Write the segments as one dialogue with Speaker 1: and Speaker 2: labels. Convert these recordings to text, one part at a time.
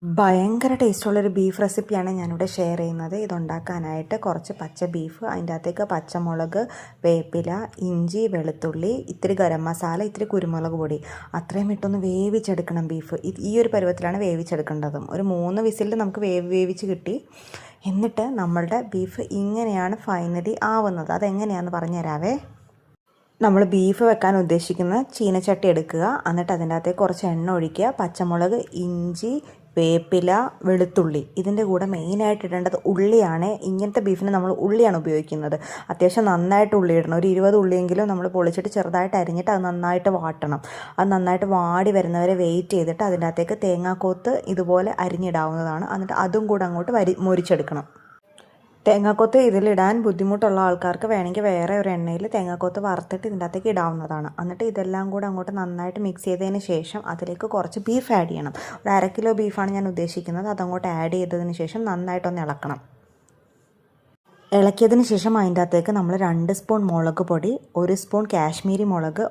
Speaker 1: ഭയങ്കര ടേസ്റ്റുള്ളൊരു ബീഫ് റെസിപ്പിയാണ് ഞാനിവിടെ ഷെയർ ചെയ്യുന്നത്. ഇതുണ്ടാക്കാനായിട്ട് കുറച്ച് പച്ച ബീഫ്, അതിൻ്റെ അകത്തേക്ക് പച്ചമുളക്, വേപ്പില, ഇഞ്ചി, വെളുത്തുള്ളി, ഇത്തിരി ഗരം മസാല, ഇത്തിരി കുരുമുളക് പൊടി, അത്രയും ഇട്ടൊന്ന് വേവിച്ചെടുക്കണം. ബീഫ് ഈ ഒരു പരുവത്തിലാണ് വേവിച്ചെടുക്കേണ്ടതും. ഒരു 3 വിസിലിൽ നമുക്ക് വേവിച്ച് കിട്ടി. എന്നിട്ട് നമ്മളുടെ ബീഫ് ഇങ്ങനെയാണ് ഫൈനലി ആവുന്നത്. അതെങ്ങനെയാണെന്ന് പറഞ്ഞു തരാവേ. നമ്മൾ ബീഫ് വെക്കാൻ ഉദ്ദേശിക്കുന്ന ചീനച്ചട്ടി എടുക്കുക. എന്നിട്ട് അതിൻ്റെ അകത്തേക്ക് കുറച്ച് എണ്ണ ഒഴിക്കുക. പച്ചമുളക്, ഇഞ്ചി, വേപ്പില, വെളുത്തുള്ളി, ഇതിൻ്റെ കൂടെ മെയിനായിട്ട് ഇടേണ്ടത് ഉള്ളിയാണ്. ഇങ്ങനത്തെ ബീഫിന് നമ്മൾ ഉള്ളിയാണ് ഉപയോഗിക്കുന്നത്. അത്യാവശ്യം നന്നായിട്ട് ഉള്ളി ഇടണം. ഒരു 20 ഉള്ളിയെങ്കിലും നമ്മൾ പൊളിച്ചിട്ട് ചെറുതായിട്ട് അരിഞ്ഞിട്ട് അത് നന്നായിട്ട് വാട്ടണം. അത് നന്നായിട്ട് വാടി വരുന്നവരെ വെയിറ്റ് ചെയ്തിട്ട് അതിൻ്റെ അകത്തേക്ക് തേങ്ങാക്കൊത്ത് ഇതുപോലെ അരിഞ്ഞിടാവുന്നതാണ്. എന്നിട്ട് അതും കൂടെ അങ്ങോട്ട് മൊരിച്ചെടുക്കണം. തേങ്ങാക്കൊത്ത് ഇതിലിടാൻ ബുദ്ധിമുട്ടുള്ള ആൾക്കാർക്ക് വേണമെങ്കിൽ വേറെ ഒരു എണ്ണയിൽ തേങ്ങാക്കൊത്ത് വറുത്തിട്ട് ഇതിൻ്റെ അകത്തേക്ക് ഇടാവുന്നതാണ്. എന്നിട്ട് ഇതെല്ലാം കൂടെ അങ്ങോട്ട് നന്നായിട്ട് മിക്സ് ചെയ്തതിന് ശേഷം അതിലേക്ക് കുറച്ച് ബീഫ് ആഡ് ചെയ്യണം. ഒരു 1/2 കിലോ ബീഫാണ് ഞാൻ ഉദ്ദേശിക്കുന്നത്. അതങ്ങോട്ട് ആഡ് ചെയ്തതിന് ശേഷം നന്നായിട്ടൊന്ന് ഇളക്കണം. ഇളക്കിയതിന് ശേഷം അതിൻ്റെ അകത്തേക്ക് നമ്മൾ 2 സ്പൂൺ മുളക് പൊടി, 1 സ്പൂൺ കാശ്മീരി മുളക്,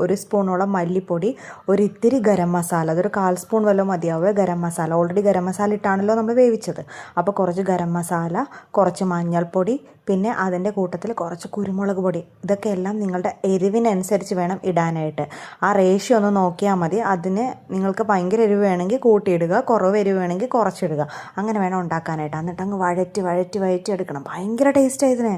Speaker 1: ഒരു സ്പൂണോളം മല്ലിപ്പൊടി, ഒരു ഇത്തിരി ഗരം മസാല, അതൊരു 1/4 സ്പൂൺ വല്ലതും മതിയാവുക. ഗരം മസാല ഓൾറെഡി ഗരം മസാല ഇട്ടാണല്ലോ നമ്മൾ വേവിച്ചത്. അപ്പോൾ കുറച്ച് ഗരം മസാല, കുറച്ച് മഞ്ഞൾപ്പൊടി, പിന്നെ അതിൻ്റെ കൂട്ടത്തിൽ കുറച്ച് കുരുമുളക് പൊടി. ഇതൊക്കെ എല്ലാം നിങ്ങളുടെ എരിവിനനുസരിച്ച് വേണം ഇടാനായിട്ട്. ആ റേഷ്യോ ഒന്ന് നോക്കിയാൽ മതി. അതിന് നിങ്ങൾക്ക് ഭയങ്കര എരിവ് വേണമെങ്കിൽ കൂട്ടിയിടുക, കുറവ് എരിവ് വേണമെങ്കിൽ കുറച്ചിടുക. അങ്ങനെ വേണം ഉണ്ടാക്കാനായിട്ട്. എന്നിട്ട് അങ്ങ് വഴറ്റി എടുക്കണം. ഭയങ്കര ടേസ്റ്റാണ് ഇതിന്.